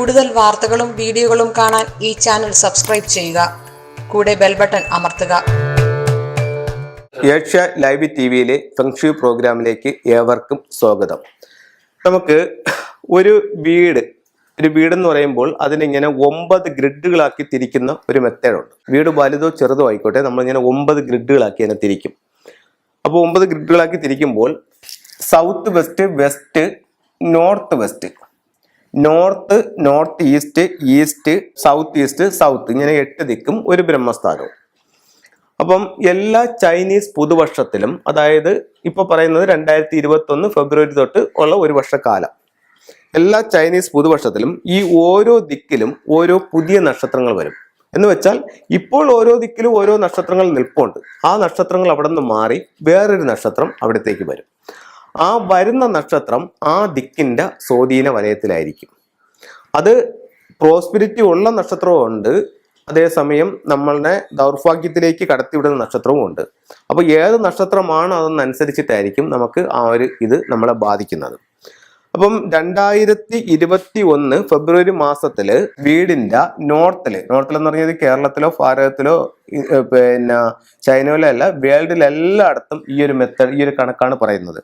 കൂടുതൽ വാർത്തകളും വീഡിയോകളും കാണാൻ ഈ ചാനൽ സബ്സ്ക്രൈബ് ചെയ്യുക. കൂടെ ബെൽ ബട്ടൺ അമർത്തുക. ഏഷ്യ ലൈവ് ടിവിയിലെ ഫെങ്ഷു പ്രോഗ്രാമിലേക്ക് ഏവർക്കും സ്വാഗതം. നമുക്ക് ഒരു വീടെന്ന് പറയുമ്പോൾ അതിനിങ്ങനെ 9 ഗ്രിഡുകളാക്കി തിരിക്കുന്ന ഒരു മെത്തേഡുണ്ട്. വീട് വലുതോ ചെറുതോ ആയിക്കോട്ടെ, നമ്മളിങ്ങനെ 9 ഗ്രിഡുകളാക്കി അതിനെ തിരിക്കും. അപ്പോൾ 9 ഗ്രിഡുകളാക്കി തിരിക്കുമ്പോൾ south west, west, north west, north, north east, east, south east, south, ഇങ്ങനെ 8 ദിക്കും ഒരു ബ്രഹ്മസ്ഥാനവും. അപ്പം എല്ലാ ചൈനീസ് പുതുവർഷത്തിലും, അതായത് ഇപ്പൊ പറയുന്നത് 2021 ഫെബ്രുവരി തൊട്ട് ഉള്ള ഒരു വർഷക്കാലം, എല്ലാ ചൈനീസ് പുതുവർഷത്തിലും ഈ ഓരോ ദിക്കിലും ഓരോ പുതിയ നക്ഷത്രങ്ങൾ വരും. എന്ന് വെച്ചാൽ ഇപ്പോൾ ഓരോ ദിക്കിലും ഓരോ നക്ഷത്രങ്ങൾ നിൽപ്പുണ്ട്. ആ നക്ഷത്രങ്ങൾ അവിടെ നിന്ന് മാറി വേറൊരു നക്ഷത്രം അവിടത്തേക്ക് വരും. ആ വരുന്ന നക്ഷത്രം ആ ദിക്കിന്റെ സ്വാധീന വലയത്തിലായിരിക്കും. അത് പ്രോസ്പിരിറ്റി ഉള്ള നക്ഷത്രവും ഉണ്ട്, അതേസമയം നമ്മളുടെ ദൗർഭാഗ്യത്തിലേക്ക് കടത്തിവിടുന്ന നക്ഷത്രവും ഉണ്ട്. അപ്പൊ ഏത് നക്ഷത്രമാണ് അതെന്നനുസരിച്ചിട്ടായിരിക്കും നമുക്ക് ആ ഒരു ഇത് നമ്മളെ ബാധിക്കുന്നത്. അപ്പം 2021 ഫെബ്രുവരി മാസത്തില് വീടിന്റെ നോർത്തില് എന്ന് പറഞ്ഞത് കേരളത്തിലോ ഭാരതത്തിലോ പിന്നെ ചൈനയിലോ അല്ല, വേൾഡിലെല്ലായിടത്തും ഈ ഒരു മെത്തേഡ്, ഈ ഒരു കണക്കാണ് പറയുന്നത്.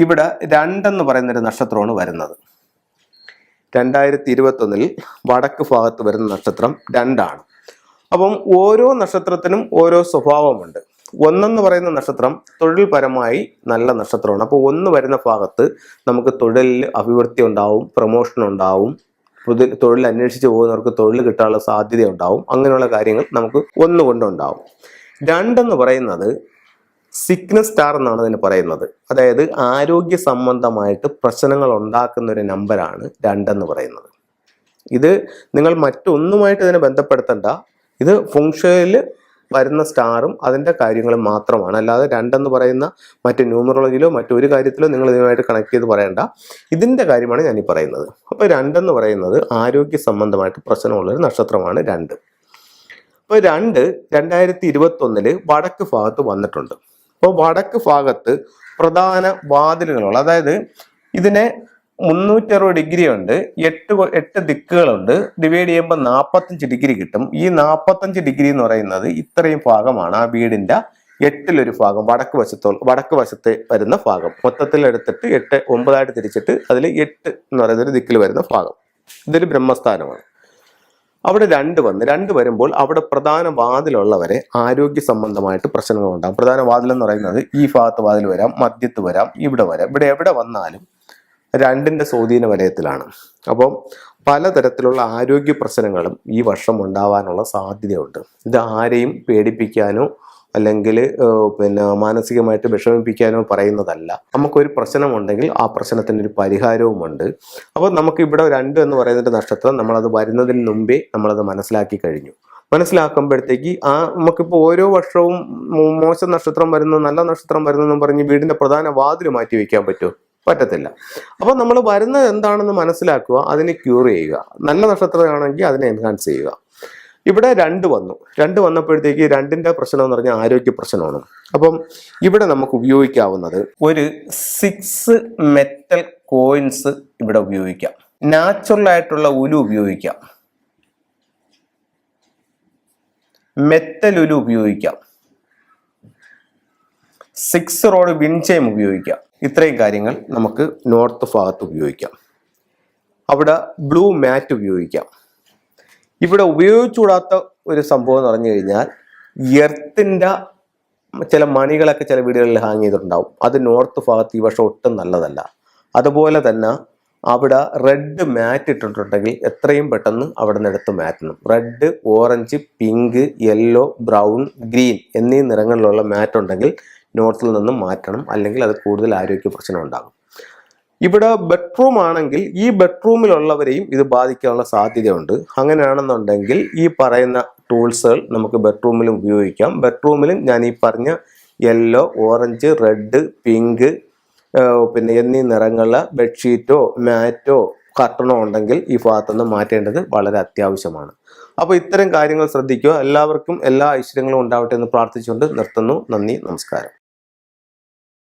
ഇവിടെ 2 എന്ന് പറയുന്നൊരു നക്ഷത്രമാണ് വരുന്നത്. 2021 വടക്ക് ഭാഗത്ത് വരുന്ന നക്ഷത്രം 2 ആണ്. അപ്പം ഓരോ നക്ഷത്രത്തിനും ഓരോ സ്വഭാവമുണ്ട്. 1 എന്ന് പറയുന്ന നക്ഷത്രം തൊഴിൽപരമായി നല്ല നക്ഷത്രമാണ്. അപ്പോൾ 1 വരുന്ന ഭാഗത്ത് നമുക്ക് തൊഴിലിൽ അഭിവൃദ്ധി ഉണ്ടാവും, പ്രൊമോഷൻ ഉണ്ടാവും, തൊഴിൽ അന്വേഷിച്ച് പോകുന്നവർക്ക് തൊഴിൽ കിട്ടാനുള്ള സാധ്യത ഉണ്ടാവും. അങ്ങനെയുള്ള കാര്യങ്ങൾ നമുക്ക് 1 കൊണ്ടുണ്ടാവും. 2 എന്ന് പറയുന്നത് സിക്നസ് സ്റ്റാർ എന്നാണ് അതിന് പറയുന്നത്. അതായത് ആരോഗ്യ സംബന്ധമായിട്ട് പ്രശ്നങ്ങൾ ഉണ്ടാക്കുന്ന ഒരു നമ്പറാണ് 2 എന്ന് പറയുന്നത്. ഇത് നിങ്ങൾ മറ്റൊന്നുമായിട്ട് ഇതിനെ ബന്ധപ്പെടുത്തണ്ട. ഇത് ഫംഗ്ഷനിൽ വരുന്ന സ്റ്റാറും അതിൻ്റെ കാര്യങ്ങളും മാത്രമാണ്. അല്ലാതെ 2 എന്ന് പറയുന്ന മറ്റ് ന്യൂമറോളജിയിലോ മറ്റൊരു കാര്യത്തിലോ നിങ്ങൾ ഇതുമായിട്ട് കണക്ട് ചെയ്ത് പറയേണ്ട. ഇതിൻ്റെ കാര്യമാണ് ഞാൻ ഈ പറയുന്നത്. അപ്പോൾ 2 എന്ന് പറയുന്നത് ആരോഗ്യ സംബന്ധമായിട്ട് പ്രശ്നമുള്ളൊരു നക്ഷത്രമാണ് 2. അപ്പോൾ 2 2021 വടക്ക് ഭാഗത്ത് വന്നിട്ടുണ്ട്. അപ്പോൾ വടക്ക് ഭാഗത്ത് പ്രധാന വാതിലുകളുള്ള, അതായത് ഇതിനെ 360 ഡിഗ്രി ഉണ്ട്, 8 ദിക്കുകളുണ്ട്. ഡിവൈഡ് ചെയ്യുമ്പോൾ 45 ഡിഗ്രി കിട്ടും. ഈ 45 ഡിഗ്രി എന്ന് പറയുന്നത് ഇത്രയും ഭാഗമാണ്. ആ വീടിന്റെ 8-ലൊരു ഭാഗം വടക്ക് വശത്തെ വരുന്ന ഭാഗം. മൊത്തത്തിൽ എടുത്തിട്ട് 8, 9 ആയിട്ട് തിരിച്ചിട്ട് അതിൽ 8 എന്ന് പറയുന്ന ഒരു ദിക്കിൽ വരുന്ന ഭാഗം. ഇതൊരു ബ്രഹ്മസ്ഥാനമാണ്. അവിടെ 2 വരുമ്പോൾ അവിടെ പ്രധാന വാതിലുള്ളവരെ ആരോഗ്യ സംബന്ധമായിട്ട് പ്രശ്നങ്ങൾ ഉണ്ടാകും. പ്രധാന വാതിൽ എന്ന് പറയുന്നത് ഈ ഭാഗത്ത് വാതിൽ വരാം, മധ്യത്ത് വരാം, ഇവിടെ വരാം. ഇവിടെ എവിടെ വന്നാലും 2ന്റെ സ്വാധീന വലയത്തിലാണ്. അപ്പം പലതരത്തിലുള്ള ആരോഗ്യ പ്രശ്നങ്ങളും ഈ വർഷം ഉണ്ടാവാനുള്ള സാധ്യതയുണ്ട്. ഇത് ആരെയും പേടിപ്പിക്കാനോ അല്ലെങ്കിൽ മാനസികമായിട്ട് വിഷമിപ്പിക്കാനോ പറയുന്നതല്ല. നമുക്കൊരു പ്രശ്നമുണ്ടെങ്കിൽ ആ പ്രശ്നത്തിന് ഒരു പരിഹാരവുമുണ്ട്. അപ്പോൾ നമുക്ക് ഇവിടെ 2 എന്ന് പറയുന്ന നക്ഷത്രം നമ്മളത് വരുന്നതിന് മുമ്പേ നമ്മളത് മനസ്സിലാക്കി കഴിഞ്ഞു. മനസ്സിലാക്കുമ്പോഴത്തേക്ക് നമുക്കിപ്പോൾ ഓരോ വർഷവും മോശം നക്ഷത്രം വരുന്നു, നല്ല നക്ഷത്രം വരുന്നു എന്ന് പറഞ്ഞ് വീടിന്റെ പ്രധാന വാതിൽ മാറ്റി വയ്ക്കാൻ പറ്റുമോ? പറ്റത്തില്ല. അപ്പോൾ നമ്മൾ വരുന്നത് എന്താണെന്ന് മനസ്സിലാക്കുക, അതിനെ ക്യൂർ ചെയ്യുക. നല്ല നക്ഷത്രമാണെങ്കിൽ അതിനെ എൻഹാൻസ് ചെയ്യുക. ഇവിടെ 2 വന്നു. 2 വന്നപ്പോഴത്തേക്ക് 2ന്റെ പ്രശ്നം എന്ന് പറഞ്ഞാൽ ആരോഗ്യ പ്രശ്നമാണ്. അപ്പം ഇവിടെ നമുക്ക് ഉപയോഗിക്കാവുന്നത് ഒരു 6 മെറ്റൽ കോയിൻസ് ഇവിടെ ഉപയോഗിക്കാം. നാച്ചുറൽ ആയിട്ടുള്ള ഉലു ഉപയോഗിക്കാം, മെറ്റൽ ഉലു ഉപയോഗിക്കാം, 6 റോഡ് വിൻചെയിം ഉപയോഗിക്കാം. ഇത്രയും കാര്യങ്ങൾ നമുക്ക് നോർത്ത് ഭാഗത്ത് ഉപയോഗിക്കാം. അവിടെ ബ്ലൂ മാറ്റ് ഉപയോഗിക്കാം. ഇവിടെ ഉപയോഗിച്ചുകൂടാത്ത ഒരു സംഭവം എന്ന് പറഞ്ഞു കഴിഞ്ഞാൽ എർത്തിന്റെ ചില മണികളൊക്കെ ചില വീടുകളിൽ ഹാങ് ചെയ്തിട്ടുണ്ടാവും. അത് നോർത്ത് ഭാഗത്ത് ഈ വർഷം ഒട്ടും നല്ലതല്ല. അതുപോലെ തന്നെ അവിടെ റെഡ് മാറ്റ് ഇട്ടിട്ടുണ്ടെങ്കിൽ എത്രയും പെട്ടെന്ന് അവിടെ നിന്ന് എടുത്ത് മാറ്റണം. Red, orange, pink, yellow, brown, green എന്നീ നിറങ്ങളിലുള്ള മാറ്റ് ഉണ്ടെങ്കിൽ നോർത്തിൽ നിന്നും മാറ്റണം. അല്ലെങ്കിൽ അത് കൂടുതൽ ആരോഗ്യ പ്രശ്നം ഉണ്ടാകും. ഇവിടെ ബെഡ്റൂം ആണെങ്കിൽ ഈ ബെഡ്റൂമിലുള്ളവരെയും ഇത് ബാധിക്കാനുള്ള സാധ്യതയുണ്ട്. അങ്ങനെയാണെന്നുണ്ടെങ്കിൽ ഈ പറയുന്ന ടൂൾസുകൾ നമുക്ക് ബെഡ്റൂമിലും ഉപയോഗിക്കാം. ബെഡ്റൂമിലും ഞാൻ ഈ പറഞ്ഞ യെല്ലോ, ഓറഞ്ച്, റെഡ്, പിങ്ക് എന്നീ നിറങ്ങളുള്ള ബെഡ്ഷീറ്റോ മാറ്റോ കർട്ടനോ ഉണ്ടെങ്കിൽ ഈ ഭാഗത്തുനിന്ന് മാറ്റേണ്ടത് വളരെ അത്യാവശ്യമാണ്. അപ്പോൾ ഇത്തരം കാര്യങ്ങൾ ശ്രദ്ധിക്കുക. എല്ലാവർക്കും എല്ലാ ഐശ്വര്യങ്ങളും ഉണ്ടാവട്ടെ എന്ന് പ്രാർത്ഥിച്ചുകൊണ്ട് നിർത്തുന്നു. നന്ദി, നമസ്കാരം.